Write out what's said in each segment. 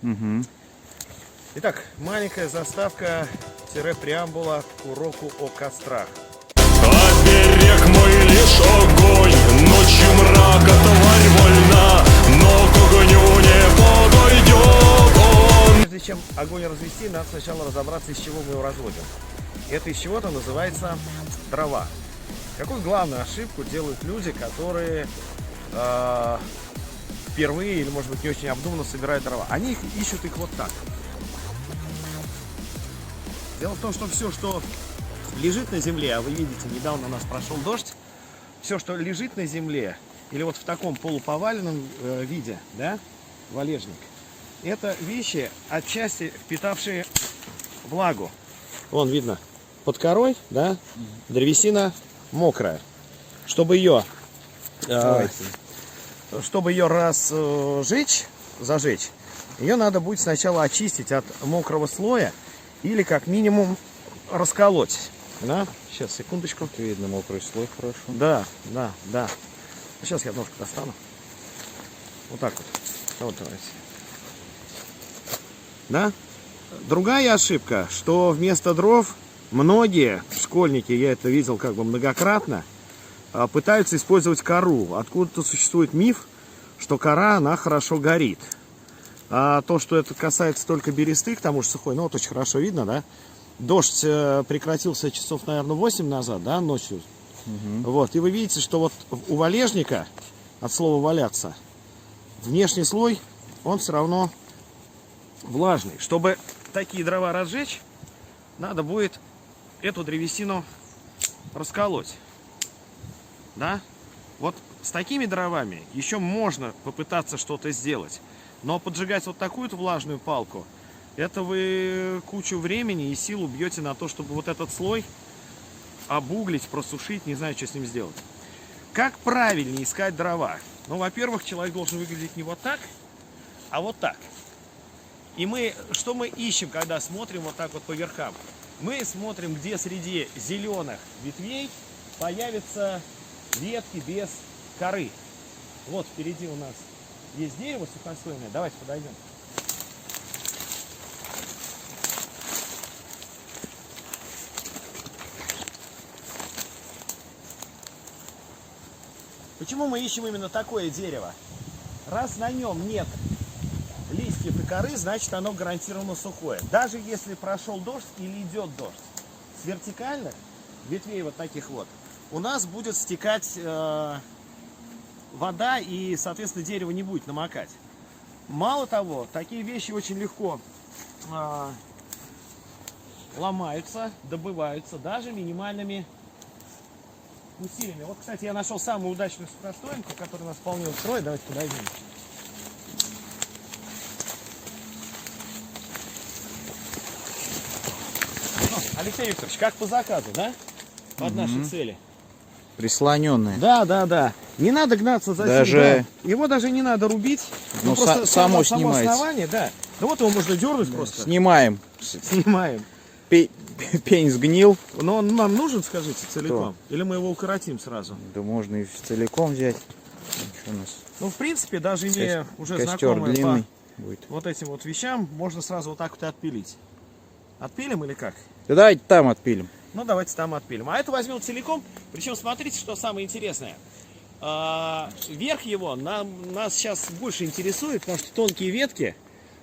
Угу. Итак, маленькая заставка-преамбула к уроку о кострах. Оберег мой лишь огонь, ночью мрака тварь вольна, но к огню не подойдет он. Прежде чем огонь развести, надо сначала разобраться, из чего мы его разводим. Это из чего-то называется дрова. Какую главную ошибку делают люди, которые впервые или, может быть, не очень обдуманно собирают дрова? Они ищут их вот так. Дело в том, что все, что лежит на земле, а вы видите, недавно у нас прошел дождь, все, что лежит на земле, или вот в таком полуповаленном виде, да, валежник, это вещи, отчасти впитавшие влагу. Вон видно, под корой, да, древесина мокрая. Чтобы ее зажечь, ее надо будет сначала очистить от мокрого слоя или как минимум расколоть. Да? Сейчас, секундочку. Тут видно мокрый слой хорошо. Да. Сейчас я ножку достану. Вот так вот. Вот давайте. Да? Другая ошибка, что вместо дров многие школьники, я это видел как бы многократно, пытаются использовать кору. Откуда-то существует миф, что кора, она хорошо горит. А то, что это касается только бересты, к тому же сухой, ну вот очень хорошо видно, да? Дождь прекратился часов, наверное, 8 назад, да, ночью. Угу. Вот, и вы видите, что вот у валежника, от слова валяться, внешний слой, он все равно влажный. Чтобы такие дрова разжечь, надо будет эту древесину расколоть. Да? Вот с такими дровами еще можно попытаться что-то сделать. Но поджигать вот такую-то влажную палку, это вы кучу времени и сил убьете на то, чтобы вот этот слой обуглить, просушить, не знаю, что с ним сделать. Как правильнее искать дрова? Ну, во-первых, человек должен выглядеть не вот так, а вот так. И что мы ищем, когда смотрим вот так вот по верхам? Мы смотрим, где среди зеленых ветвей появятся ветки без коры. Вот впереди у нас есть дерево сухостойное. Давайте подойдем. Почему мы ищем именно такое дерево? Раз на нем нет листьев и коры, значит оно гарантированно сухое. Даже если прошел дождь или идет дождь, с вертикальных ветвей вот таких вот у нас будет стекать вода, и, соответственно, дерево не будет намокать. Мало того, такие вещи очень легко ломаются, добываются даже минимальными усилиями. Вот, кстати, я нашел самую удачную сухостойку, которая нас вполне устроит. Давайте подойдем. Алексей Викторович, как по заказу, да? Под нашей цели. Прислоненные. Да. Не надо гнаться за даже... да. Его даже не надо рубить. Ну, просто само само снимается. Основание, да. Ну вот его можно дернуть просто. Снимаем. Пень сгнил. Но он нам нужен, скажите, целиком? Или мы его укоротим сразу? Да можно и целиком взять. У нас Ну, в принципе, даже имея уже костер знакомые длинный по будет. вот этим вот вещам, можно сразу вот так вот и отпилить. Отпилим или как? Да давайте там отпилим. Ну, давайте там отпилим. А это возьмем целиком. Причем, смотрите, что самое интересное. Верх его нас сейчас больше интересует, потому что тонкие ветки,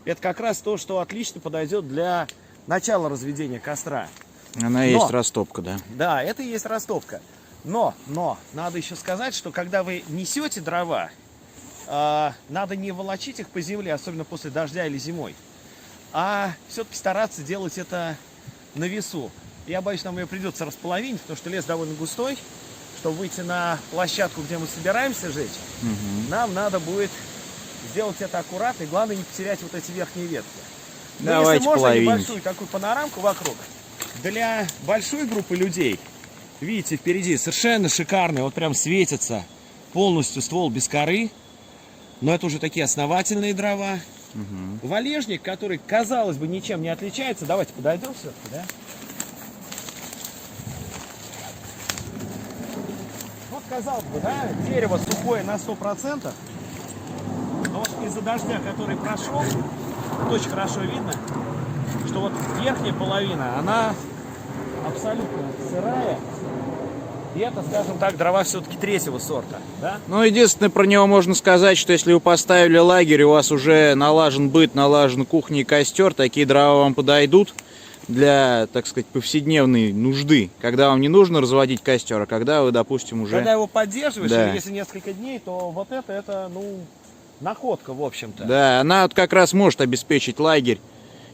это как раз то, что отлично подойдет для начала разведения костра. Она есть растопка, да. Да, это и есть растопка. Но, надо еще сказать, что когда вы несете дрова, надо не волочить их по земле, особенно после дождя или зимой, а все-таки стараться делать это на весу. Я боюсь, нам ее придется располовинить, потому что лес довольно густой. Чтобы выйти на площадку, где мы собираемся жечь, нам надо будет сделать это аккуратно. И главное, не потерять вот эти верхние ветки. Но если можно, небольшую такую панорамку вокруг. Для большой группы людей, видите, впереди совершенно шикарный, вот прям светится полностью ствол без коры. Но это уже такие основательные дрова. Валежник, который, казалось бы, ничем не отличается. Давайте подойдем все-таки, да? Вот, казалось бы, да, дерево сухое на 100%. Но вот из-за дождя, который прошел, тут очень хорошо видно, что вот верхняя половина, она абсолютно сырая. И это, скажем так, дрова все-таки третьего сорта, да? Ну, единственное, про него можно сказать, что если вы поставили лагерь, у вас уже налажен быт, налажен кухня и костер, такие дрова вам подойдут для, так сказать, повседневной нужды. Когда вам не нужно разводить костер, а когда вы, допустим, уже... Когда его поддерживаешь, Да. или если несколько дней, то вот это, ну, находка, в общем-то. Да, она вот как раз может обеспечить лагерь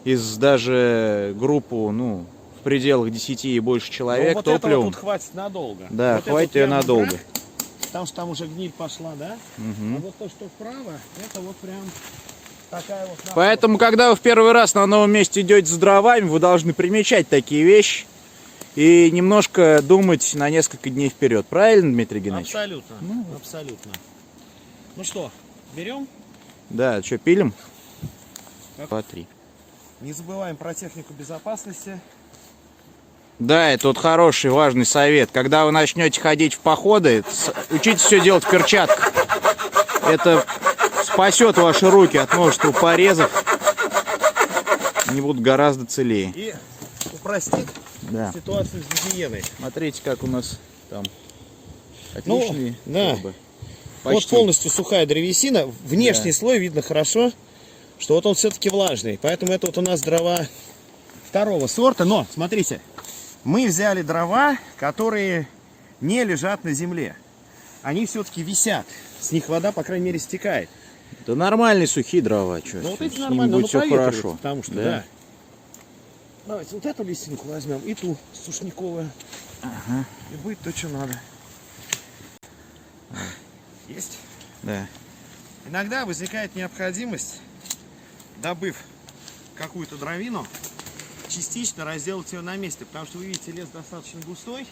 из даже группу, ну, в пределах 10 и больше человек Ну, вот этого топливом. тут хватит надолго. Да, вот хватит это ее прямо надолго. враг, потому что там уже гниль пошла, да? А вот то, что вправо, это вот прям такая вот находка. Поэтому, когда вы в первый раз на новом месте идете с дровами, вы должны примечать такие вещи и немножко думать на несколько дней вперед. Правильно, Дмитрий Геннадьевич? Абсолютно, абсолютно. Ну что, берем? Да, что, пилим? Как? По 3. Не забываем про технику безопасности. Да, это вот хороший, важный совет. Когда вы начнете ходить в походы, учитесь все делать в перчатках. Это спасет ваши руки от множества порезов. Они будут гораздо целее. И упростит Да. ситуацию с гигиеной. Смотрите, как у нас там Ну, отличные да. трубы. Вот Почти. полностью сухая древесина. Внешний Да. слой видно хорошо, что вот он все-таки влажный. Поэтому это вот у нас дрова второго сорта. Но, смотрите, мы взяли дрова, которые не лежат на земле. Они все-таки висят. С них вода, по крайней мере, стекает. Да нормальные сухие дрова, что? Ну вот эти с ними нормально, будет но все проветриваются, хорошо. потому что, да. Давайте вот эту листинку возьмем и ту сушниковую. Ага. И будет то, что надо. Есть? Да. Иногда возникает необходимость, добыв какую-то дровину, частично разделать ее на месте, потому что вы видите, лес достаточно густой.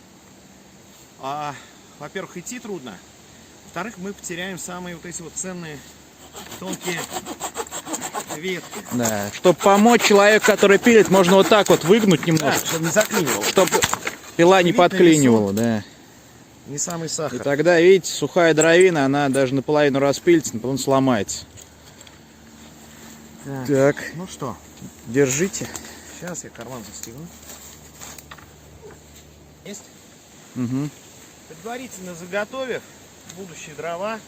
Во-первых, идти трудно. Во-вторых, мы потеряем самые вот эти вот ценные тонкие ветки. Да. Чтобы помочь человеку, который пилит, можно вот так вот выгнуть Да, немножко, чтобы не заклинивало. чтобы пила не Видно подклинивала, да. Не самый И сахар. тогда, видите, сухая дровина, она даже наполовину распилится, наполовину сломается. Так. Так, Ну что, держите. сейчас я карман застегну. Есть? Угу. Предварительно заготовив будущие дрова.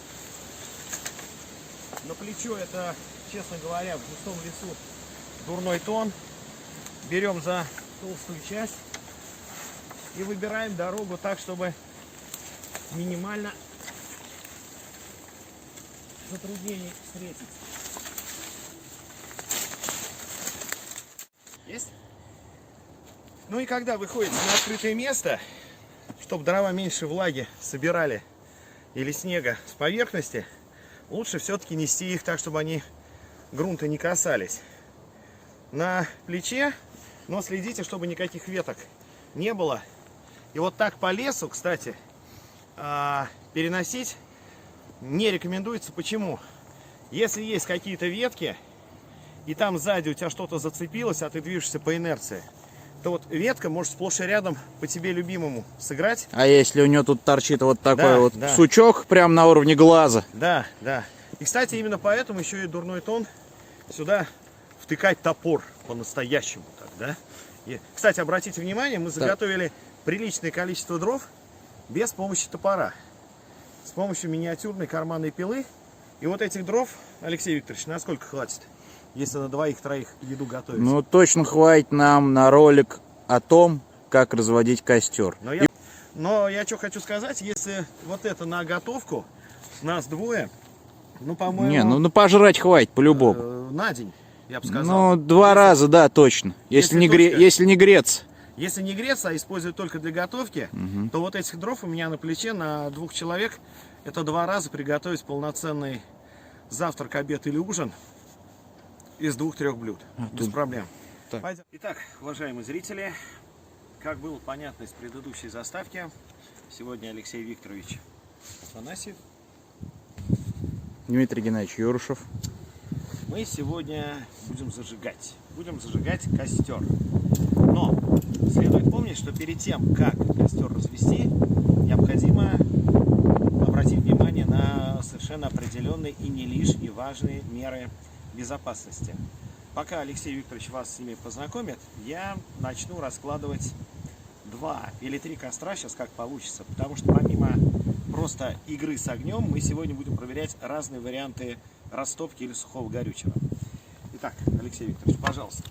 На плечо это, честно говоря, в густом лесу дурной тон. Берем за толстую часть и выбираем дорогу так, чтобы минимально затруднений встретить. Есть? Ну и когда выходите на открытое место, чтобы дрова меньше влаги собирали или снега с поверхности, лучше все-таки нести их так, чтобы они грунта не касались. На плече, но следите, чтобы никаких веток не было. И вот так по лесу, кстати, переносить не рекомендуется. Почему? Если есть какие-то ветки, и там сзади у тебя что-то зацепилось, а ты движешься по инерции, то вот ветка может сплошь и рядом по тебе любимому сыграть. А если у него тут торчит вот такой Да, вот да. сучок прямо на уровне глаза? Да, да. И, кстати, именно поэтому еще и дурной тон сюда втыкать топор по-настоящему. Так, да? И, кстати, обратите внимание, мы заготовили приличное количество дров без помощи топора. С помощью миниатюрной карманной пилы. И вот этих дров, Алексей Викторович, насколько хватит? Если на двоих-троих еду готовить. Ну, точно хватит нам на ролик о том, как разводить костер. Но я что хочу сказать, если вот это на готовку, нас двое, ну, по-моему... Не, ну пожрать хватит по-любому. на день, я бы сказал. Ну, 2 раза, да, точно. Если Если не греться. Если не греться, а использовать только для готовки, то вот этих дров у меня на плече на 2 человек, это 2 раза приготовить полноценный завтрак, обед или ужин из 2-3 блюд. Без проблем. Так. Пойдем. Итак, уважаемые зрители, как было понятно из предыдущей заставки, сегодня Алексей Викторович Афанасьев. Дмитрий Геннадьевич Юрушев. Мы сегодня будем зажигать. Будем зажигать костер. Но следует помнить, что перед тем, как костер развести, необходимо обратить внимание на совершенно определенные и не лишние важные меры безопасности. пока Алексей Викторович вас с ними познакомит, я начну раскладывать 2 или 3 костра, сейчас как получится. Потому что помимо просто игры с огнем, мы сегодня будем проверять разные варианты растопки или сухого горючего. Итак, Алексей Викторович, пожалуйста.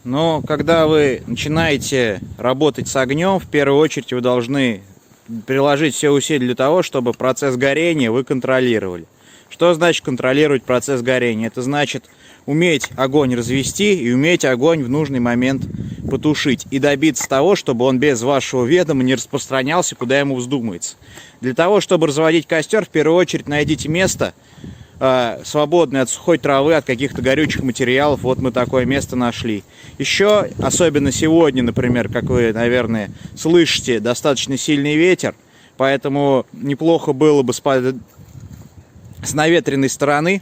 Но когда вы начинаете работать с огнем, в первую очередь вы должны приложить все усилия для того, чтобы процесс горения вы контролировали. Что значит контролировать процесс горения? Это значит уметь огонь развести и уметь огонь в нужный момент потушить. И добиться того, чтобы он без вашего ведома не распространялся, куда ему вздумается. Для того, чтобы разводить костер, в первую очередь найдите место, свободное от сухой травы, от каких-то горючих материалов. Вот мы такое место нашли. Еще, особенно сегодня, например, как вы, наверное, слышите, достаточно сильный ветер, поэтому неплохо было бы с наветренной стороны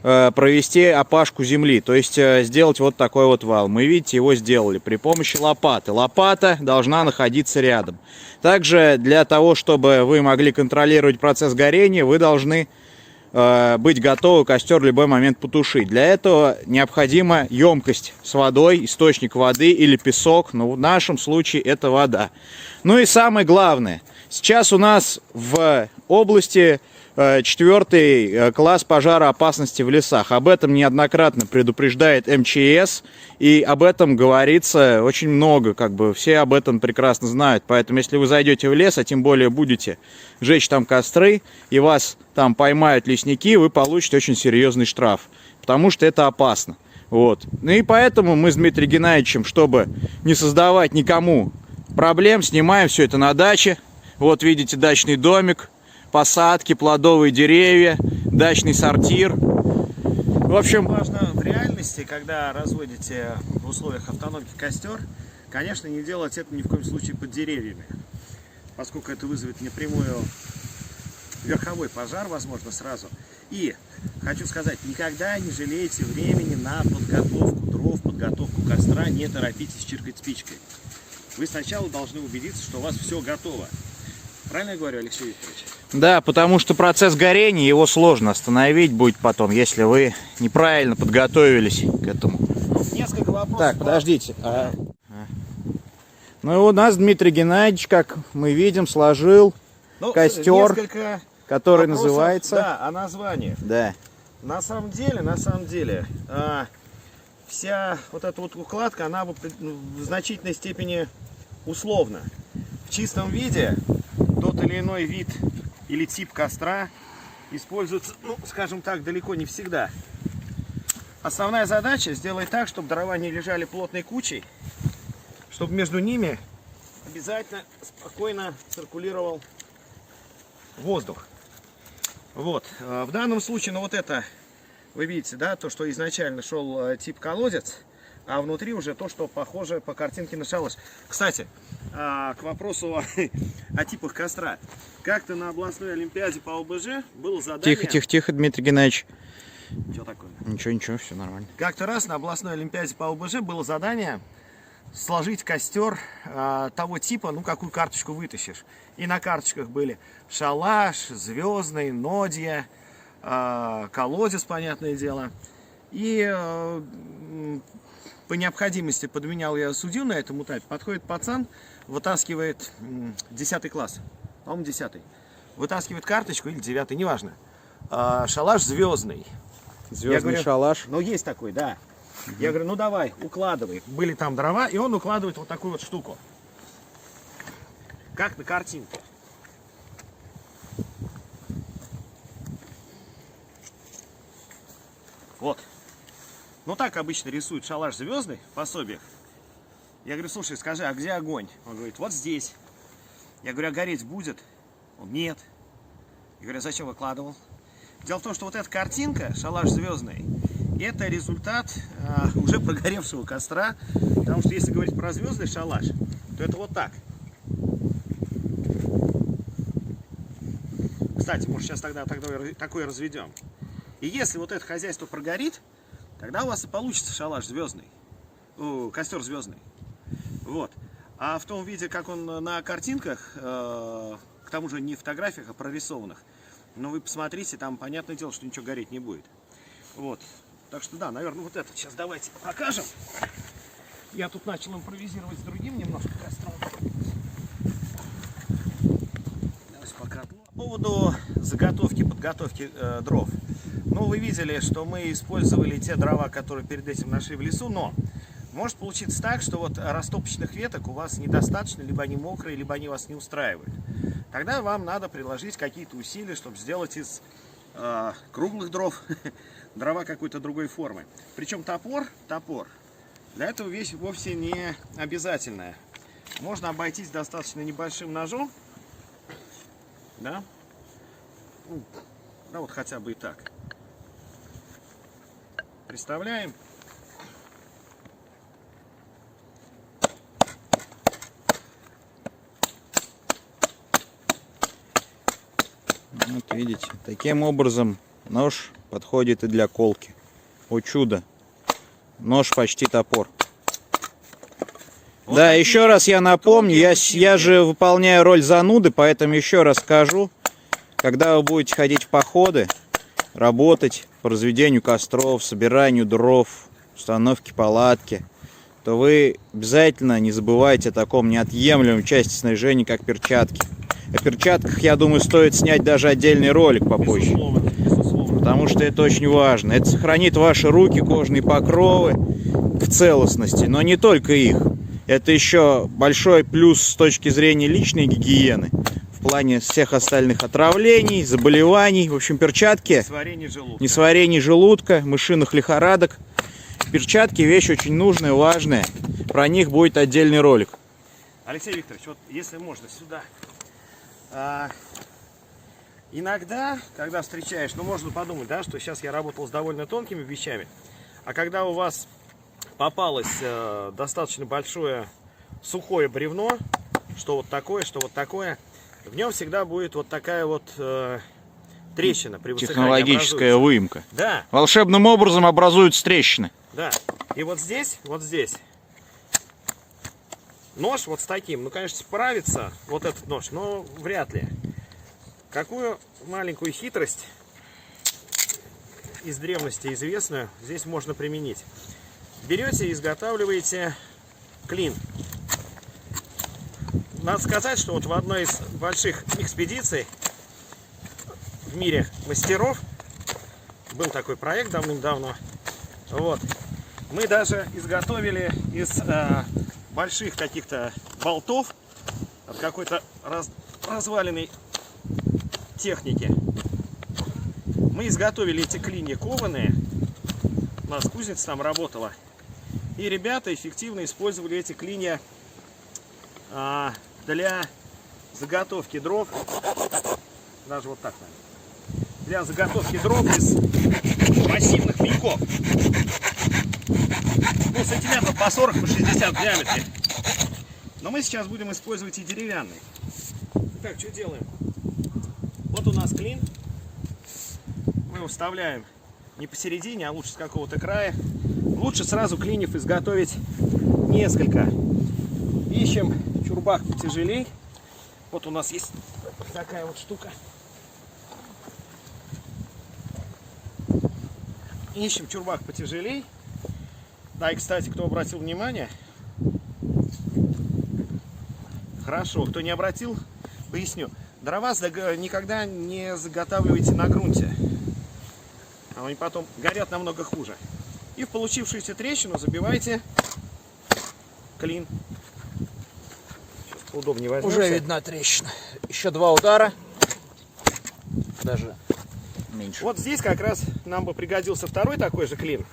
провести опашку земли, то есть сделать вот такой вот вал. Мы, видите, его сделали при помощи лопаты. Лопата должна находиться рядом. Также для того, чтобы вы могли контролировать процесс горения, вы должны быть готовы костер в любой момент потушить. Для этого необходима емкость с водой, источник воды или песок, но в нашем случае это вода. Ну и самое главное, сейчас у нас в области 4 класс пожароопасности в лесах. Об этом неоднократно предупреждает МЧС, и об этом говорится очень много, все об этом прекрасно знают. Поэтому, если вы зайдете в лес, а тем более будете жечь там костры, и вас там поймают лесники, вы получите очень серьезный штраф, потому что это опасно. Вот. Ну и поэтому мы с Дмитрием Геннадьевичем, чтобы не создавать никому проблем, снимаем все это на даче. Вот видите, дачный домик, посадки, плодовые деревья, дачный сортир. В общем, важно в реальности, когда разводите в условиях автономки костер, конечно, не делать это ни в коем случае под деревьями, поскольку это вызовет непрямую верховой пожар, возможно, сразу. И хочу сказать, никогда не жалейте времени на подготовку дров, подготовку костра, не торопитесь чиркать спичкой. Вы сначала должны убедиться, что у вас все готово. Правильно я говорю, Алексей Викторович? Да, потому что процесс горения, его сложно остановить будет потом, если вы неправильно подготовились к этому. Несколько вопросов. Так, подождите. Ну и у нас Дмитрий Геннадьевич, как мы видим, сложил костер, который называется... Да, о названии. Да. На самом деле, вся вот эта вот укладка, она в значительной степени условна. В чистом виде тот или иной вид или тип костра используется, ну, скажем так, далеко не всегда. Основная задача сделать так, чтобы дрова не лежали плотной кучей, чтобы между ними обязательно спокойно циркулировал воздух. Вот. В данном случае, ну вот это, вы видите, да, то, что изначально шел тип колодец, а внутри уже то, что похоже по картинке на шалаш. Кстати, к вопросу о типах костра. Как-то на областной олимпиаде по ОБЖ было задание... Тихо, Дмитрий Геннадьевич. Что такое? Ничего, все нормально. Как-то раз на областной олимпиаде по ОБЖ было задание сложить костер того типа, ну, какую карточку вытащишь. И на карточках были шалаш, звездный, нодья, колодец, понятное дело. И по необходимости подменял я судью на этом этапе. Подходит пацан, вытаскивает 10 класс, по-моему, 10. Вытаскивает карточку, или 9, неважно. Шалаш звездный. Звездный шалаш. Ну, есть такой, да. Я говорю, ну давай, укладывай. Были там дрова, и он укладывает вот такую вот штуку. Как на картинке. Вот. Ну так обычно рисуют шалаш звездный в пособиях. Я говорю, слушай, скажи, а где огонь? Он говорит, вот здесь. Я говорю, а гореть будет? Он, нет. Я говорю, а зачем выкладывал? Дело в том, что вот эта картинка, шалаш звездный, это результат уже прогоревшего костра. Потому что если говорить про звездный шалаш, то это вот так. Кстати, может, сейчас тогда такое разведем. И если вот это хозяйство прогорит, тогда у вас и получится шалаш звездный. Костер звездный. Вот. А в том виде, как он на картинках, к тому же не фотографиях, а прорисованных, но вы посмотрите, там понятное дело, что ничего гореть не будет. Вот. Так что да, наверное, вот это сейчас давайте покажем. Я тут начал импровизировать с другим немножко костром. Давайте пока. По поводу заготовки, подготовки дров. Ну, вы видели, что мы использовали те дрова, которые перед этим нашли в лесу, но может получиться так, что вот растопочных веток у вас недостаточно, либо они мокрые, либо они вас не устраивают. Тогда вам надо приложить какие-то усилия, чтобы сделать из круглых дров дрова какой-то другой формы. Причем топор для этого вещь вовсе не обязательная. Можно обойтись достаточно небольшим ножом, да, да, вот хотя бы и так. Представляем. Вот видите, таким образом нож подходит и для колки. О чудо! Нож почти топор. Вот да, еще раз я напомню, я же выполняю роль зануды, поэтому еще раз скажу, когда вы будете ходить в походы, работать по разведению костров, собиранию дров, установке палатки, то вы обязательно не забывайте о таком неотъемлемой части снаряжения, как перчатки. О перчатках, я думаю, стоит снять даже отдельный ролик попозже. Безусловно. Потому что это очень важно. Это сохранит ваши руки, кожные покровы в целостности, но не только их. Это еще большой плюс с точки зрения личной гигиены. В плане всех остальных отравлений, заболеваний. В общем, перчатки, несварение желудка, мышиных лихорадок. Перчатки вещь очень нужная, важная. Про них будет отдельный ролик. Алексей Викторович, вот если можно сюда. Иногда, когда встречаешь, ну можно подумать, да, что сейчас я работал с довольно тонкими вещами, а когда у вас попалось достаточно большое сухое бревно, что вот такое, в нем всегда будет вот такая вот трещина при высыхании. Технологическая выемка. Да. Волшебным образом образуются трещины. Да. И вот здесь. Нож вот с таким, ну, конечно, справится вот этот нож, но вряд ли. Какую маленькую хитрость из древности известную здесь можно применить. Берете и изготавливаете клин. Надо сказать, что вот в одной из больших экспедиций в мире мастеров был такой проект давным-давно. Вот. Мы даже изготовили из больших каких-то болтов от какой-то разваленной техники. Мы изготовили эти клинья кованые. У нас кузница там работала. И ребята эффективно использовали эти клинья для заготовки дров. Даже вот так, наверное. Для заготовки дров из массивных пеньков. Ну, сантиметров по 40, по 60 в диаметре. Но мы сейчас будем использовать и деревянный. Так, что делаем? Вот у нас клин. Мы его вставляем не посередине, а лучше с какого-то края. Лучше сразу клиньев изготовить несколько. Ищем чурбак потяжелей. Вот у нас есть такая вот штука. Ищем чурбак потяжелей. Да, и, кстати, кто обратил внимание, хорошо, кто не обратил, поясню. Дрова никогда не заготавливайте на грунте. Они потом горят намного хуже. И в получившуюся трещину забивайте клин. Сейчас поудобнее возьмемся. Уже видна трещина. Еще 2 удара. Даже меньше. Вот здесь как раз нам бы пригодился второй такой же клин.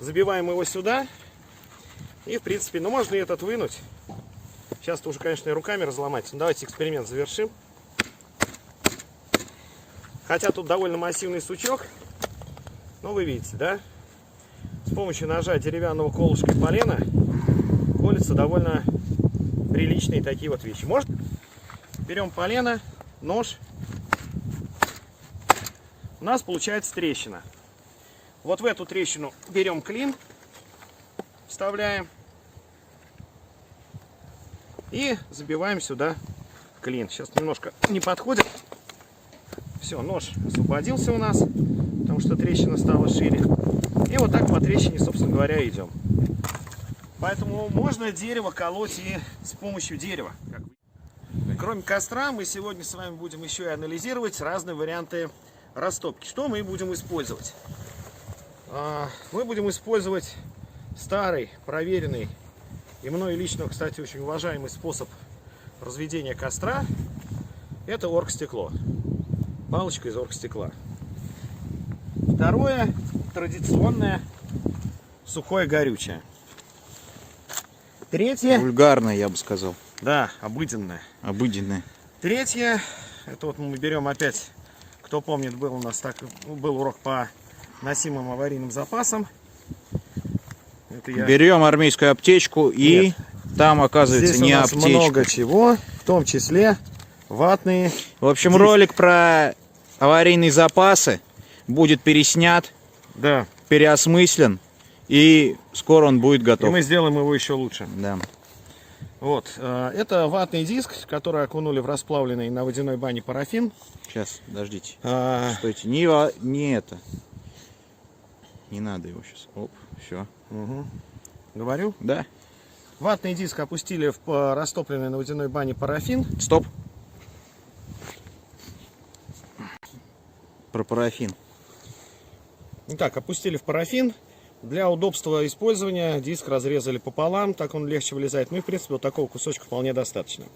Забиваем его сюда. И, в принципе, ну можно и этот вынуть. Сейчас-то уже, конечно, и руками разломать. Но давайте эксперимент завершим. Хотя тут довольно массивный сучок. Но вы видите, да? С помощью ножа деревянного колышка и полена колются довольно приличные такие вот вещи. Может, берем полено, нож. У нас получается трещина. Вот в эту трещину берем клин, вставляем и забиваем сюда клин. Сейчас немножко не подходит. Все, нож освободился у нас, потому что трещина стала шире. вот так по трещине, собственно говоря, идем. Поэтому можно дерево колоть и с помощью дерева. Кроме костра, мы сегодня с вами будем еще и анализировать разные варианты растопки. Что мы будем использовать? Мы будем использовать старый, проверенный и мной лично, кстати, очень уважаемый способ разведения костра. Это оргстекло. Палочка из оргстекла. Второе, традиционное, сухое горючее. Третье. Вульгарное, я бы сказал. Да, обыденное. Обыденное. Третье, это вот мы берем опять, кто помнит, был у нас был урок по носимым аварийным запасам. Это я... Берем армейскую аптечку и Нет. там оказывается Здесь не у нас аптечка. много чего, в том числе ватные. В общем, Здесь- ролик про аварийные запасы будет переснят, Да, переосмыслен, и скоро он будет и готов. мы сделаем его еще лучше. Да. Вот, это ватный диск, который окунули в расплавленный на водяной бане парафин. Сейчас, подождите. А, Стойте, не это. Не надо его сейчас. Оп, все. угу. Говорю. Да. Ватный диск опустили в растопленный на водяной бане парафин. Стоп. Про парафин. Итак, опустили в парафин. Для удобства использования диск разрезали пополам, так он легче вылезает. Ну и в принципе вот такого кусочка вполне достаточно.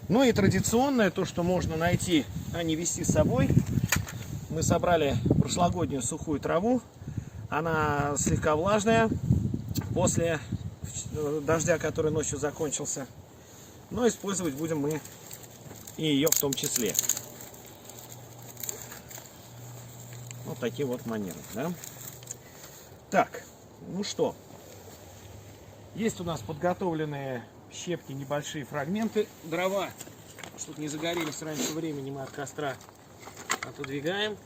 Ну и традиционное, то что можно найти, а не везти с собой. Мы собрали прошлогоднюю сухую траву. Она слегка влажная после дождя, который ночью закончился. Но использовать будем мы и ее в том числе. Вот такие вот манеры, да? Так, ну что, есть у нас подготовленные щепки, небольшие фрагменты. Дрова, чтобы не загорелись раньше времени, мы от костра отодвигаем.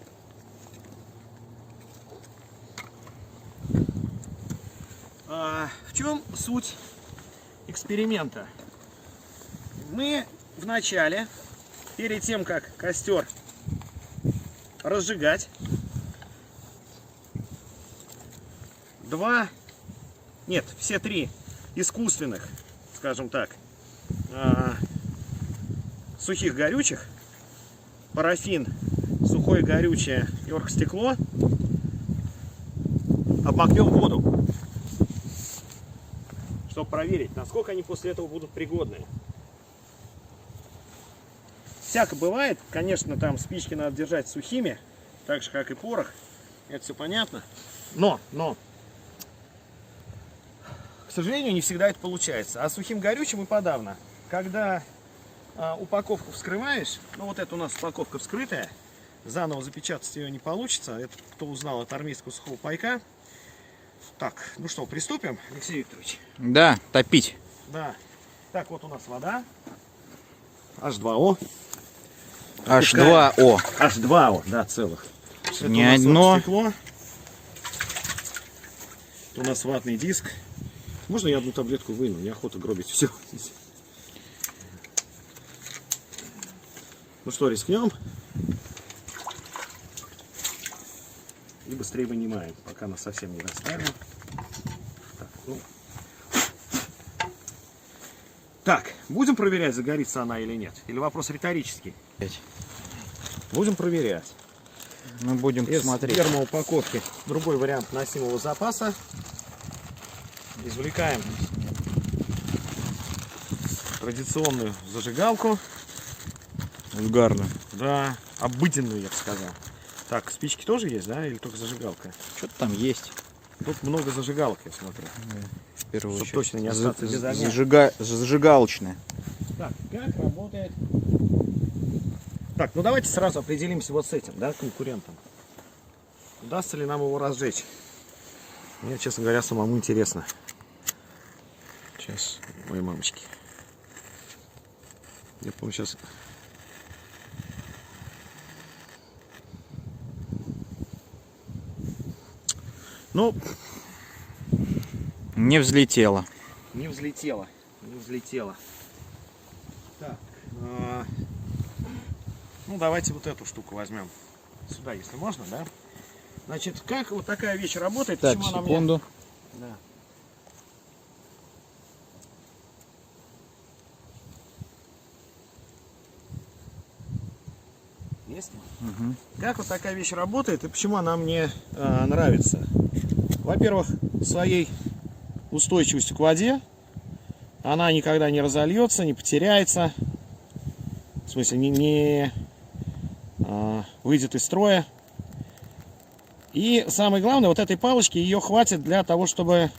В чем суть эксперимента? Мы вначале, перед тем, как костер разжигать, все три искусственных, скажем так, сухих горючих, парафин, сухое горючее и оргстекло, обмакнем в воду, чтобы проверить, насколько они после этого будут пригодны. Всяко бывает, конечно, там спички надо держать сухими, так же как и порох, это все понятно, но к сожалению, не всегда это получается. А сухим горючим и подавно. Когда упаковку вскрываешь, ну вот это у нас упаковка вскрытая, заново запечатать ее не получится. Это кто узнал от армейского сухого пайка. Так, ну что, приступим, Алексей Викторович? Да, топить. Да. Так, вот у нас вода. H2O. H2O. H2O, да, целых. Это Не у нас одно. стекло. Это у нас ватный диск. Можно я одну таблетку выну? Неохота гробить все. Ну что, рискнем? И быстрее вынимаем, пока нас совсем не расставим. Так, ну. Так, будем проверять, загорится она или нет? Или вопрос риторический? Будем проверять. Мы будем Из смотреть. термоупаковки другой вариант носимого запаса. Извлекаем традиционную зажигалку. Вульгарно. Да, обыденную, я бы сказал. Так, спички тоже есть, да? Или только зажигалка? Что-то там есть. Тут много зажигалок, я смотрю. В первую Чтоб очередь. точно не остаться без огня. Зажигалочная. Так, как работает? Так, ну давайте сразу определимся вот с этим, да, конкурентом. Удастся ли нам его разжечь? Мне, честно говоря, самому интересно. Сейчас. Ой, мамочки. Я помню сейчас. Ну, Не взлетела. не взлетело. Не взлетело. Так. Ну, давайте вот эту штуку возьмем. Сюда, если можно, да? Значит, как вот такая вещь работает? Так, почему она секунду. мне... Да. Есть? Угу. Как вот такая вещь работает и почему она мне нравится? Во-первых, своей устойчивостью к воде. Она никогда не разольется, не потеряется. В смысле, не выйдет из строя. И самое главное, вот этой палочки ее хватит для того, чтобы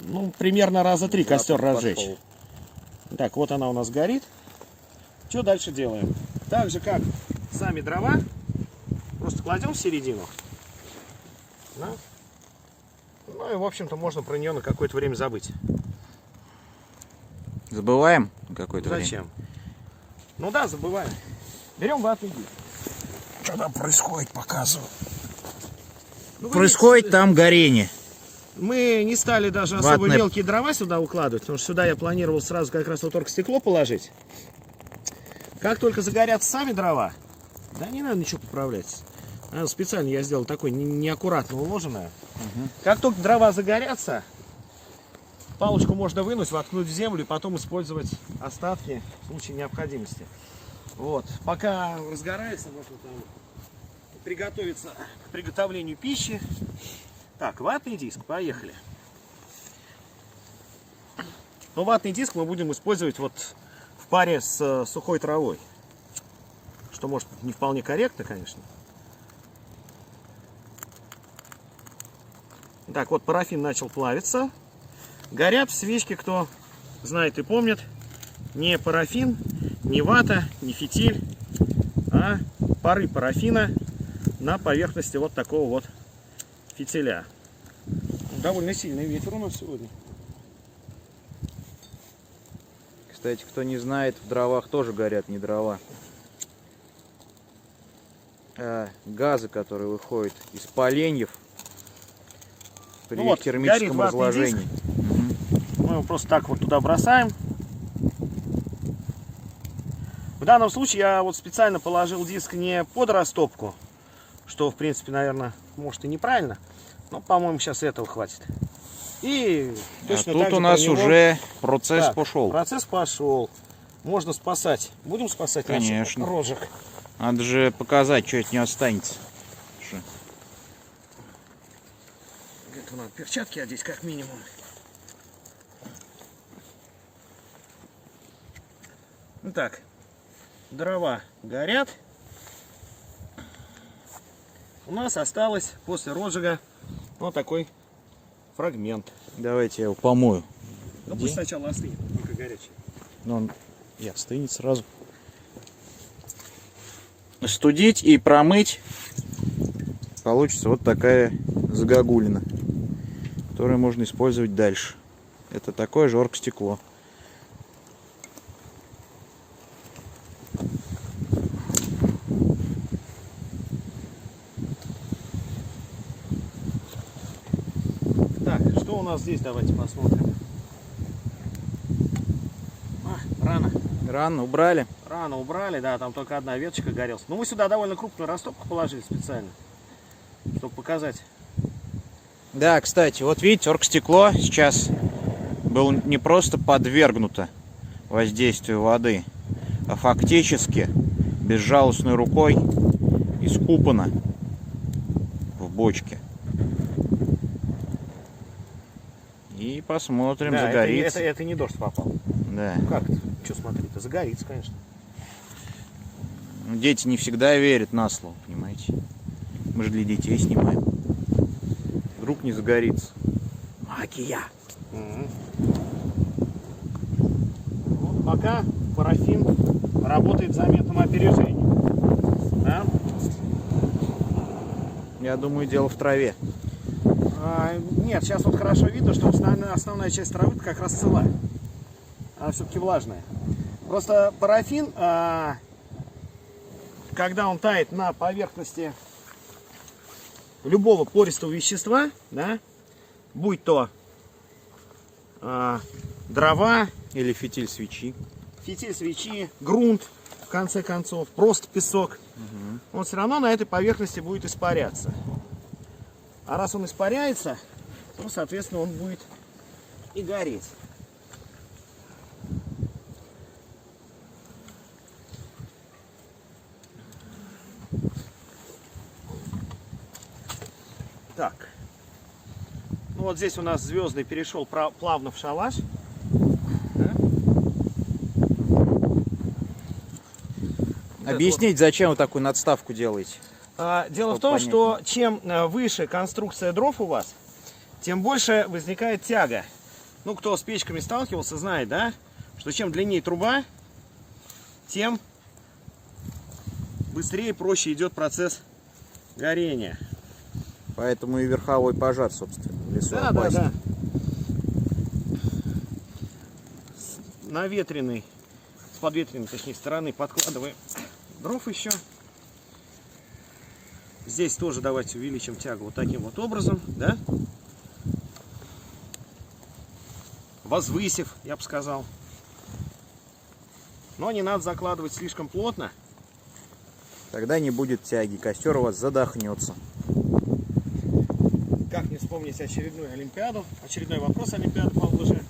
ну, примерно раза 3 костер разжечь. Так, вот она у нас горит. Что дальше делаем? Так же, как сами дрова, просто кладем в середину. Да? Ну и, в общем-то, можно про нее на какое-то время забыть. Забываем какое-то время? Зачем? Ну да, забываем. Берем ватный диск. Что там происходит, показываю. Ну, Происходит там горение. Мы не стали даже особо Ватное... мелкие дрова сюда укладывать, потому что сюда я планировал сразу как раз вот оргстекло положить. Как только загорятся сами дрова, да не надо ничего поправлять. Специально я сделал такое неаккуратно уложенное. Угу. Как только дрова загорятся, палочку можно вынуть, воткнуть в землю и потом использовать остатки в случае необходимости. Вот. Пока разгорается, можно там приготовиться к приготовлению пищи. Так, ватный диск, поехали. Но ватный диск мы будем использовать вот в паре с сухой травой. Что может быть не вполне корректно, конечно. Так, вот парафин начал плавиться. Горят свечки, кто знает и помнит. Не парафин, не вата, не фитиль, а пары парафина на поверхности вот такого вот фитиля. Довольно сильный ветер у нас сегодня. Кстати, кто не знает, в дровах тоже горят не дрова, а газы, которые выходят из поленьев при Ну вот, термическом горит ватный разложении. Мы его просто так вот туда бросаем. В данном случае я вот специально положил диск не под растопку, что в принципе, наверное, может и неправильно, но по-моему сейчас этого хватит. И точно тут так же у нас про него... уже процесс Так, пошел. Процесс пошел. Можно спасать. Будем спасать Конечно. наших рожек. Надо же показать, что от не останется. Где-то надо перчатки одеть как минимум. Итак, дрова горят. У нас осталось после розжига вот такой фрагмент. Давайте я его помою. Ну пусть сначала остынет, пока горячий. Но он и остынет сразу. Студить и промыть. Получится вот такая загогулина, которую можно использовать дальше. Это такое же оргстекло. Так, что у нас здесь, давайте посмотрим. Рано. Рано убрали. Рано убрали, да, там только одна веточка горелась. Но мы сюда довольно крупную растопку положили специально, чтобы показать. Да, кстати, вот видите, оргстекло сейчас было не просто подвергнуто воздействию воды, а фактически безжалостной рукой искупано в бочке. И посмотрим, Да, загорится. это не дождь попал. Да. Ну как-то, что смотри-то, загорится, конечно. Дети не всегда верят на слово, понимаете. Мы же для детей снимаем. Вдруг не загорится. Магия! Вот пока парафин работает в заметном опережении. Да? Я думаю, дело в траве. Нет, сейчас вот хорошо видно, что основная часть травы как раз цела. Она все-таки влажная. Просто парафин, когда он тает на поверхности любого пористого вещества, да, будь то дрова, Или фитиль свечи. фитиль свечи, грунт, в конце концов, просто песок, он все равно на этой поверхности будет испаряться. А раз он испаряется, то, соответственно, он будет и гореть. Так. Ну вот здесь у нас звездный перешел плавно в шалаш. Да? Объяснить, зачем вы такую надставку делаете? Дело в том, что чем выше конструкция дров у вас, тем больше возникает тяга. Ну, кто с печками сталкивался, знает, да, что чем длиннее труба, тем быстрее и проще идет процесс горения. Поэтому и верховой пожар, собственно, в лесу Да. опасен. С наветренной, с подветренной, точнее, стороны подкладываем дров еще. Здесь тоже давайте увеличим тягу вот таким вот образом, да? Возвысив, я бы сказал. Но не надо закладывать слишком плотно. Тогда не будет тяги, костер у вас задохнется. Как не вспомнить очередную олимпиаду, очередной вопрос олимпиады по лыже.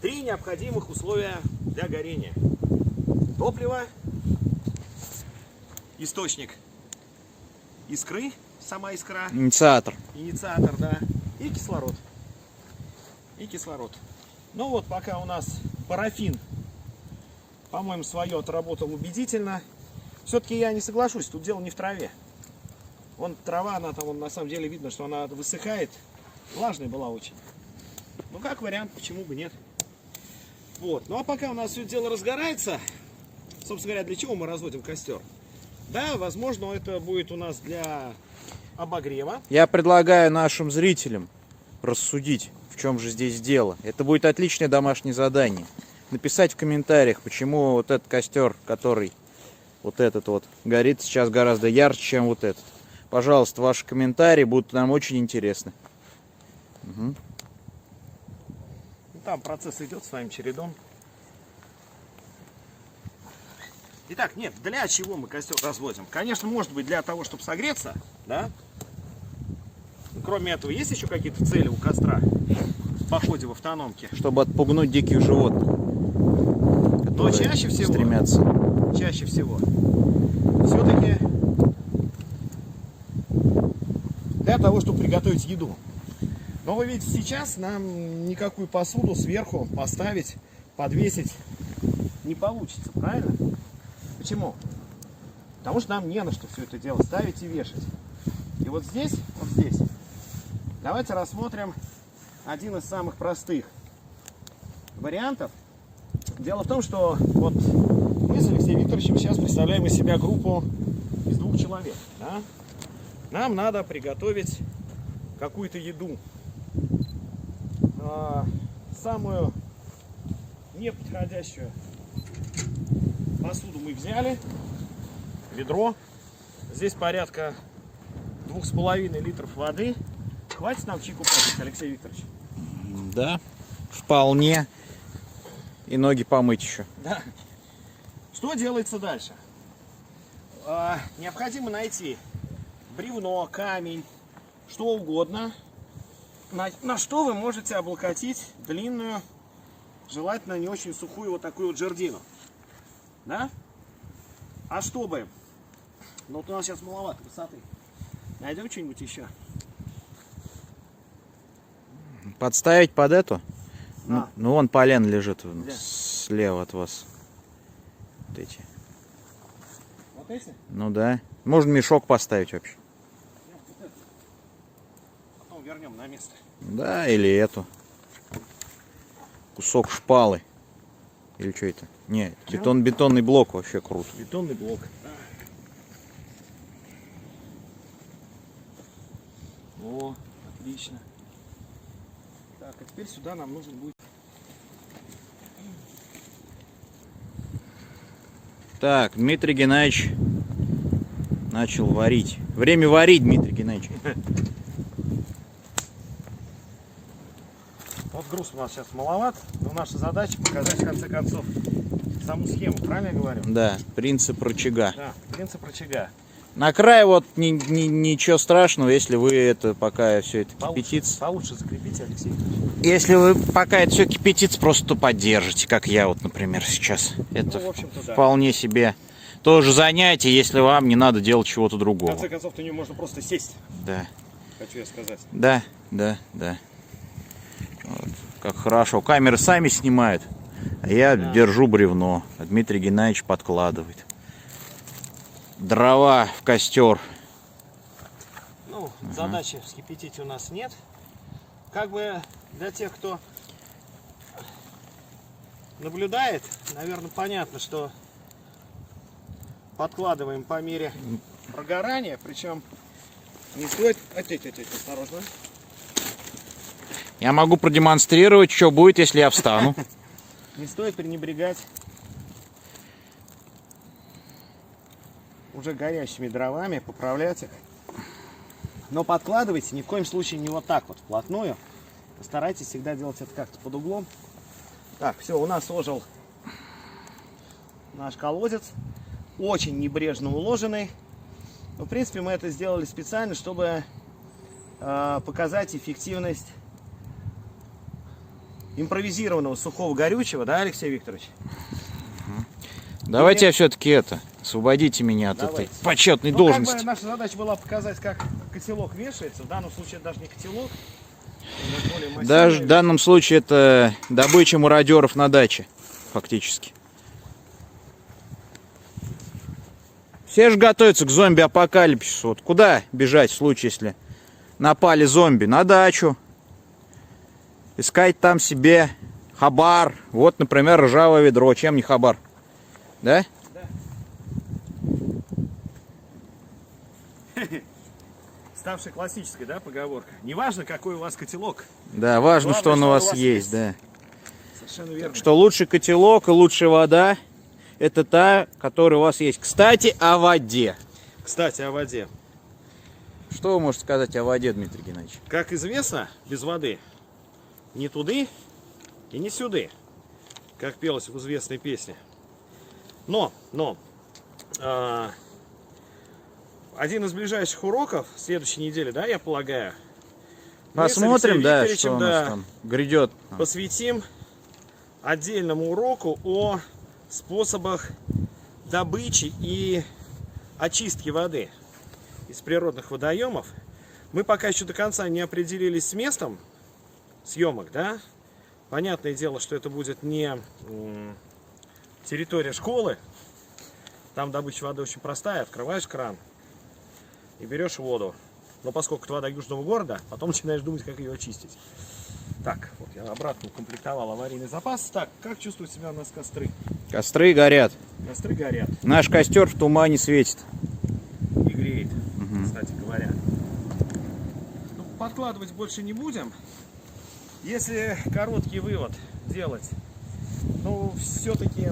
3 необходимых условия для горения. Топливо, источник искры, сама искра, Инициатор. инициатор, да, и кислород. Ну вот, пока у нас парафин, по-моему, свое отработал убедительно. Все-таки я не соглашусь, тут дело не в траве. Вон трава, она там, на самом деле видно, что она высыхает. Влажная была очень. Ну, как вариант, почему бы нет. Вот, ну а пока у нас все дело разгорается, собственно говоря, для чего мы разводим костер? Да, возможно, это будет у нас для обогрева. Я предлагаю нашим зрителям рассудить, в чем же здесь дело. Это будет отличное домашнее задание. Написать в комментариях, почему вот этот костер, который вот этот вот горит сейчас гораздо ярче, чем вот этот. Пожалуйста, ваши комментарии будут нам очень интересны. Угу. Ну, там процесс идет своим чередом. Итак, нет, для чего мы костер разводим? Конечно, может быть для того, чтобы согреться, да? Кроме этого, есть еще какие-то цели у костра в походе в автономке? Чтобы отпугнуть диких животных, Но чаще всего, стремятся. все-таки для того, чтобы приготовить еду. Но вы видите, сейчас нам никакую посуду сверху поставить, подвесить не получится, правильно? Почему? Потому что нам не на что все это дело ставить и вешать. И вот здесь, давайте рассмотрим один из самых простых вариантов. Дело в том, что вот мы с Алексеем Викторовичем сейчас представляем из себя группу из 2 человек. Да? Нам надо приготовить какую-то еду. Самую неподходящую посуду мы взяли. Ведро. Здесь порядка 2,5 литров воды. Хватит нам чайку попить, Алексей Викторович? Да, вполне. И ноги помыть еще. Да. Что делается дальше? Необходимо найти бревно, камень, что угодно, на что вы можете облокотить длинную, желательно не очень сухую вот такую вот жердину. Да? А чтобы... Ну вот у нас сейчас маловато высоты. Найдем что-нибудь еще? Подставить под эту? А. Ну вон полен лежит Где? слева от вас. Вот эти. Вот эти? Ну да. Можно мешок поставить вообще. Потом вернем на место. Да, или эту. Кусок шпалы. Или что это? Не, бетонный блок вообще круто. Бетонный блок. О, отлично. Так, а теперь сюда нам нужен будет... Так, Дмитрий Геннадьевич начал варить. Время варить, Дмитрий Геннадьевич. Вот груз у нас сейчас маловат, но наша задача показать в конце концов саму схему, правильно я говорю? Да, принцип рычага. Да, принцип рычага. На край вот ничего страшного, если вы это пока все это кипятится. Получше закрепите, Алексей. Если вы пока это все кипятится, просто поддержите, как я вот, например, сейчас. Это Ну, в общем-то, да. вполне себе тоже занятие, если вам не надо делать чего-то В другого. конце концов, на нее можно просто сесть, Да, хочу я сказать. да. Вот. Как хорошо. Камеры сами снимают, а я держу бревно, а Дмитрий Геннадьевич подкладывает. Дрова в костер. Ну, задачи вскипятить у нас нет. Как бы для тех, кто наблюдает, наверное, понятно, что подкладываем по мере прогорания, причем не стоит... Осторожно. Я могу продемонстрировать, что будет, если я встану. Не стоит пренебрегать уже горящими дровами, поправлять их. Но подкладывайте ни в коем случае не вот так вот вплотную. Постарайтесь всегда делать это как-то под углом. Так, все, у нас ожил наш колодец. Очень небрежно уложенный. Но, в принципе, мы это сделали специально, чтобы показать эффективность импровизированного сухого горючего, да, Алексей Викторович? Давайте я все-таки освободите меня от этой почетной должности. Как бы наша задача была показать, как котелок вешается. В данном случае это даже не котелок. Даже в данном случае это добыча мародеров на даче, фактически. Все же готовятся к зомби-апокалипсису. Вот куда бежать в случае, если напали зомби? На дачу. Искать там себе хабар. Вот, например, ржавое ведро. Чем не хабар? Да? Да. Ставшая классической, да, поговорка. Неважно, какой у вас котелок. Да, важно, Главное, что он у вас есть, да. Совершенно верно. Что лучший котелок и лучшая вода — это та, которая у вас есть. Кстати, о воде. Кстати, о воде. Что вы можете сказать о воде, Дмитрий Геннадьевич? Как известно, без воды ни туды и ни сюды, как пелось в известной песне. Но один из ближайших уроков следующей недели, да, я полагаю. Посмотрим, да, Викторовичем, что у нас там грядет. посвятим отдельному уроку о способах добычи и очистки воды из природных водоемов. Мы пока еще до конца не определились с местом съемок, да. Понятное дело, что это будет не территория школы. Там добыча воды очень простая. Открываешь кран и берешь воду. Но поскольку это вода южного города, потом начинаешь думать, как ее очистить. Так, вот я обратно укомплектовал аварийный запас. Так, как чувствуют себя у нас костры? Костры горят. Костры горят Наш костер в тумане светит. и греет, кстати говоря. Ну, подкладывать больше не будем. Если короткий вывод делать, ну, все-таки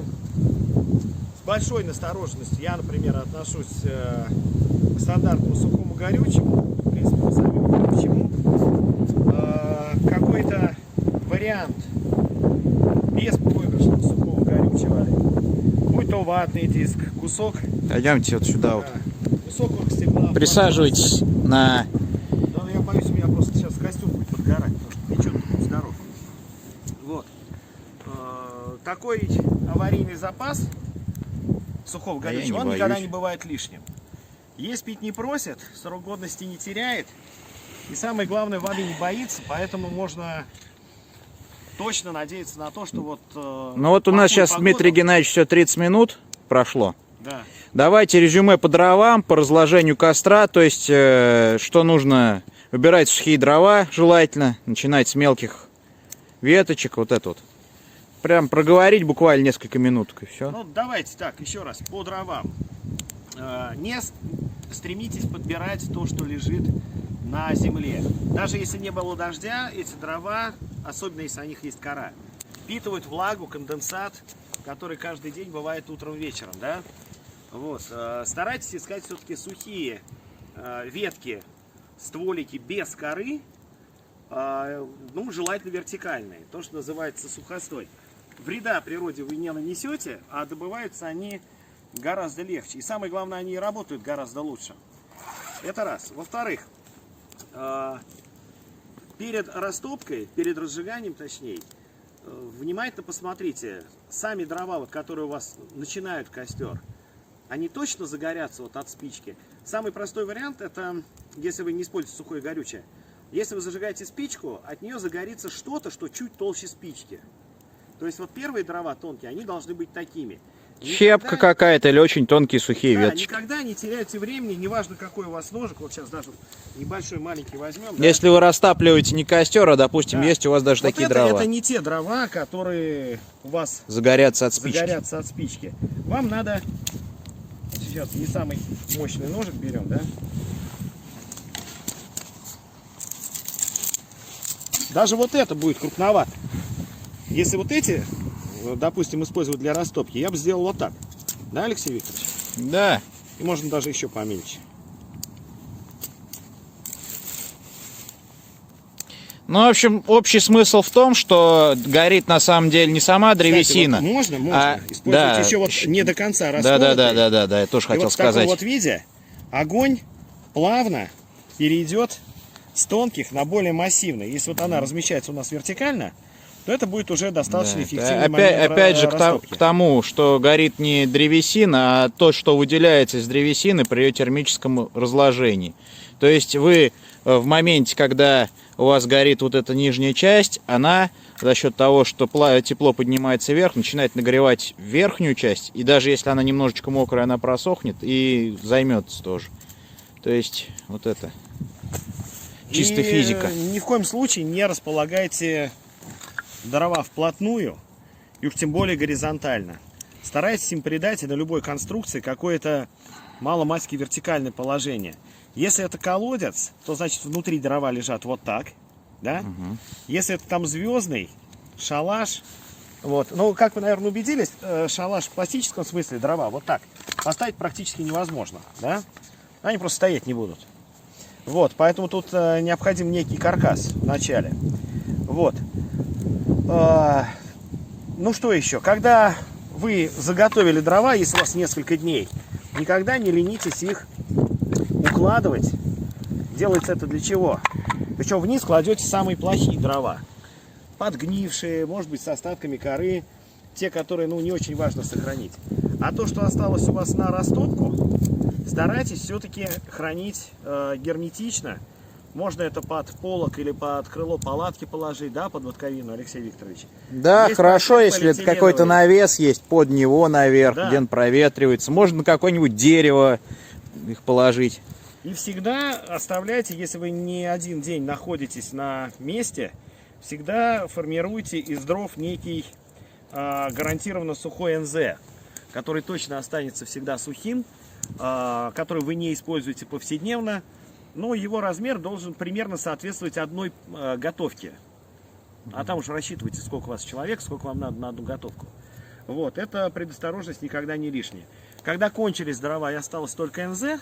с большой настороженностью я, например, отношусь к стандартному сухому горючему. В принципе, вы сами видите, почему. Какой-то вариант без проигрышного сухого горючего, будь то ватный диск, кусок, Пойдемте вот сюда вот. кусок оргстекла. Присаживайтесь на... Да, я боюсь, у меня просто сейчас костюм будет подгорать, потому что ничего, здоров. Вот. Такой аварийный запас сухого А я горючего, не он никогда боюсь. не бывает лишним. Есть пить не просит, срок годности не теряет. И самое главное, воды не боится, поэтому можно точно надеяться на то, что вот... Ну вот у нас сейчас, Дмитрий Геннадьевич, все 30 минут прошло. Да. Давайте резюме по дровам, по разложению костра. То есть, что нужно? Выбирать сухие дрова, желательно. Начинать с мелких веточек, вот это вот. Прям проговорить буквально несколько минут, и все. Ну, давайте так, еще раз, по дровам. Не стремитесь подбирать то, что лежит на земле. Даже если не было дождя, эти дрова, особенно если у них есть кора, впитывают влагу, конденсат, который каждый день бывает утром, вечером, да? Вот. Старайтесь искать все-таки сухие ветки, стволики без коры, ну, желательно вертикальные, то, что называется сухостой. Вреда природе вы не нанесете, а добываются они гораздо легче. И самое главное, они работают гораздо лучше. Это раз. Во-вторых, перед растопкой, перед разжиганием точнее, внимательно посмотрите, сами дрова, вот, которые у вас начинают костер, они точно загорятся вот от спички. Самый простой вариант, это если вы не используете сухое горючее. Если вы зажигаете спичку, от нее загорится что-то, что чуть толще спички. То есть вот первые дрова тонкие, они должны быть такими. Щепка какая-то или очень тонкие сухие веточки. Никогда не теряйте времени, неважно какой у вас ножик. Вот сейчас даже небольшой маленький возьмем. Если вы растапливаете не костер, а, допустим, есть у вас даже вот такие это, дрова. Это не те дрова, которые у вас загорятся от спички. Загорятся от спички. Вам надо, сейчас не самый мощный ножик берем, да? Даже вот это будет крупновато. Если вот эти, допустим, использовать для растопки, я бы сделал вот так. Да, Алексей Викторович? Да. И можно даже еще помельче. Ну, в общем, общий смысл в том, что горит на самом деле не сама древесина. Кстати, вот можно использовать еще вот не до конца расколотый. Да, я тоже хотел вот сказать. В таком вот виде огонь плавно перейдет с тонких на более массивный. Если вот она размещается у нас вертикально, то это будет уже достаточно эффективный момент опять же, растопки. к тому, что горит не древесина, а то, что выделяется из древесины при ее термическом разложении. То есть вы в моменте, когда у вас горит вот эта нижняя часть, она за счет того, что тепло поднимается вверх, начинает нагревать верхнюю часть. И даже если она немножечко мокрая, она просохнет и займется тоже. То есть вот это чисто физика. Ни в коем случае не располагайте дрова вплотную, и уж тем более горизонтально. Старайтесь им придать на любой конструкции какое-то маломальски вертикальное положение. Если это колодец, то значит внутри дрова лежат вот так, да? Если это там звездный, шалаш, вот. Ну, как вы, наверное, убедились, шалаш в классическом смысле дрова вот так поставить практически невозможно, да? Они просто стоять не будут. Вот, поэтому тут необходим некий каркас в начале. Вот. Ну что еще? Когда вы заготовили дрова, если у вас несколько дней, никогда не ленитесь их укладывать. Делается это для чего? Причем вниз кладете самые плохие дрова. Подгнившие, может быть, с остатками коры. Те, которые, ну, не очень важно сохранить. А то, что осталось у вас на растопку, старайтесь все-таки хранить герметично. Можно это под полок или под крыло палатки положить, да, под ботковину, Алексей Викторович. Да, есть хорошо, если это какой-то навес есть под него наверх, да, где он проветривается. Можно на какое-нибудь дерево их положить. И всегда оставляйте, если вы не один день находитесь на месте, всегда формируйте из дров некий гарантированно сухой НЗ, который точно останется всегда сухим, который вы не используете повседневно. Но его размер должен примерно соответствовать одной готовке. А там уж рассчитывайте, сколько у вас человек, сколько вам надо на одну готовку. Вот, эта предосторожность никогда не лишняя. Когда кончились дрова и осталось только НЗ,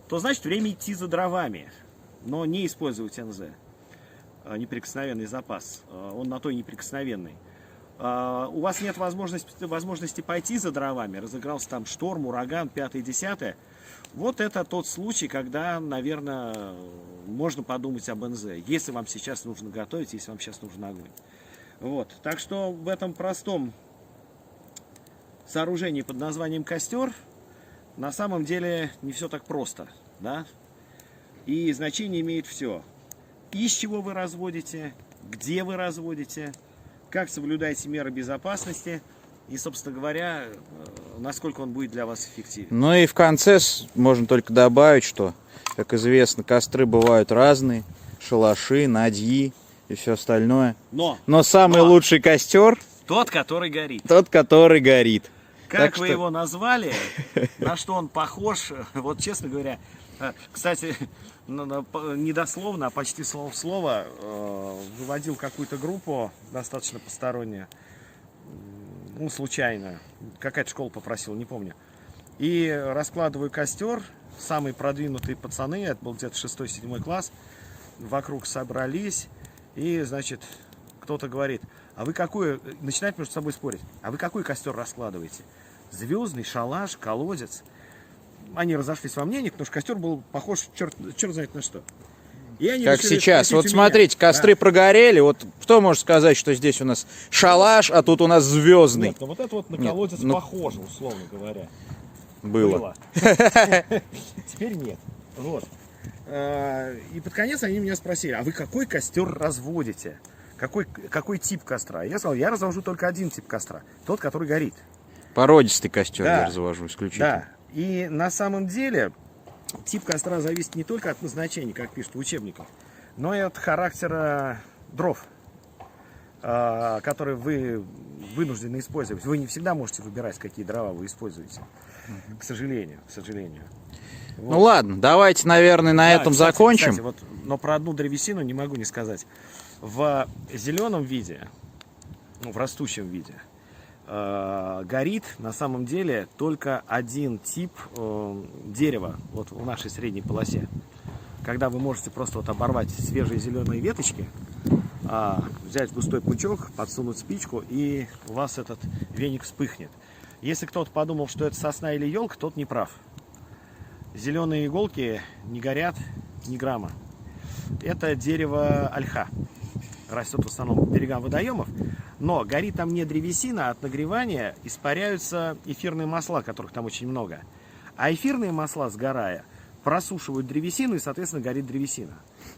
то значит время идти за дровами. Но не использовать НЗ. Неприкосновенный запас. Он на то и неприкосновенный. У вас нет возможности пойти за дровами. Разыгрался там шторм, ураган, 5-10. Вот это тот случай, когда, наверное, можно подумать об НЗ, если вам сейчас нужно готовить, если вам сейчас нужен огонь. Вот. Так что в этом простом сооружении под названием костер на самом деле не все так просто, да? И значение имеет все. Из чего вы разводите, где вы разводите, как соблюдаете меры безопасности. И, собственно говоря, насколько он будет для вас эффективен. Ну и в конце можно только добавить, что, как известно, костры бывают разные. Шалаши, надьи и все остальное. Но самый лучший костер... Тот, который горит. Тот, который горит. Как вы его назвали, на что он похож, вот честно говоря... Кстати, не дословно, а почти слово в слово выводил какую-то группу, достаточно постороннюю. Ну, случайно. Какая-то школа попросила, не помню. И раскладываю костер. Самые продвинутые пацаны, это был где-то 6-7 класс, вокруг собрались. И, значит, кто-то говорит, а вы какой... Начинают между собой спорить. А вы какой костер раскладываете? звездный, шалаш, колодец. Они разошлись во мнениях, потому что костер был похож черт знает на что. И они Как решили сейчас. спросить Вот у смотрите, меня. костры прогорели. Вот кто может сказать, что здесь у нас шалаш, а тут у нас звездный? Нет, ну вот это вот на Нет, колодец ну- похоже, условно говоря. Было. Теперь нет. Вот. И под конец они меня спросили, а вы какой костер разводите? Какой тип костра? Я сказал, я развожу только один тип костра. Тот, который горит. Породистый костер Да. я развожу исключительно. Да. И на самом деле тип костра зависит не только от назначения, как пишут в учебниках, но и от характера дров, которые вы вынуждены использовать. Вы не всегда можете выбирать, какие дрова вы используете. К сожалению. Вот. Ну ладно, давайте, наверное, на Да, этом кстати, закончим. кстати, вот, но про одну древесину не могу не сказать. В зеленом виде, ну, в растущем виде, горит на самом деле только один тип дерева вот в нашей средней полосе. Когда вы можете просто вот оборвать свежие зеленые веточки, взять густой пучок, подсунуть спичку, и у вас этот веник вспыхнет. Если кто-то подумал, что это сосна или елка, тот не прав. Зеленые иголки не горят ни грамма. Это дерево ольха. Растет в основном по берегам водоемов. Но горит там не древесина, а от нагревания испаряются эфирные масла, которых там очень много. А эфирные масла, сгорая, просушивают древесину, и, соответственно, горит древесина.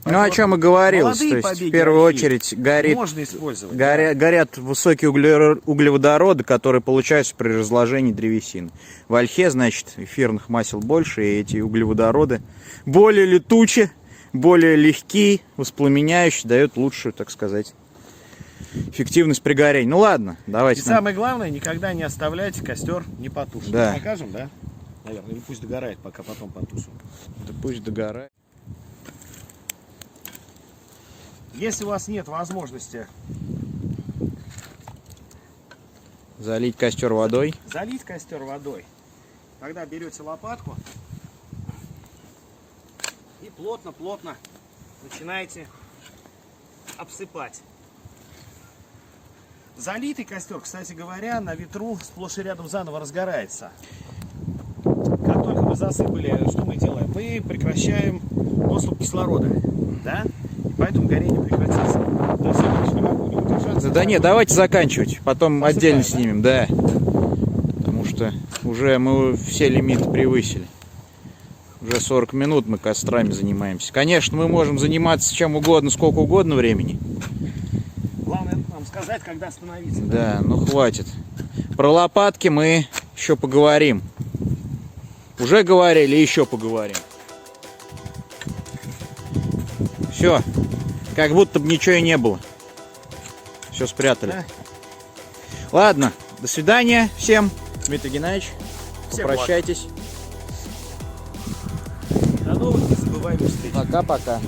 Ну, о чем и говорилось. То молодые есть, в побеги первую ольхи очередь, горит, можно использовать. горят высокие углеводороды, которые получаются при разложении древесины. В ольхе, значит, эфирных масел больше, и эти углеводороды более летучие, более легкие, воспламеняющие, дают лучшую, так сказать, эффективность при горении. Ну ладно, И давайте. самое главное, никогда не оставляйте костер не потушенным. Да. Покажем, да? Наверное, или пусть догорает, пока потом потушим. Да пусть догорает. Если у вас нет возможности Залить костер водой. залить костер водой, тогда берете лопатку и плотно-плотно начинаете обсыпать. Залитый костер, кстати говоря, на ветру сплошь и рядом заново разгорается. Как только вы засыпали, что мы делаем? Мы прекращаем доступ кислорода, да? И поэтому горение прекратится. То есть я больше не могу не удержаться. Да нет, давайте заканчивать. Потом Посыпаем, отдельно да? снимем, да. Потому что уже мы все лимиты превысили. Уже 40 минут мы кострами занимаемся. Конечно, мы можем заниматься чем угодно, сколько угодно времени. Главное нам сказать, когда остановиться. Да, ну хватит. Про лопатки мы еще поговорим. Уже говорили, еще поговорим. Все. Как будто бы ничего и не было. Все спрятали. Да. Ладно, до свидания всем. Дмитрий Геннадьевич, Всем благ. прощайтесь. До новых незабываемых встреч. Пока-пока.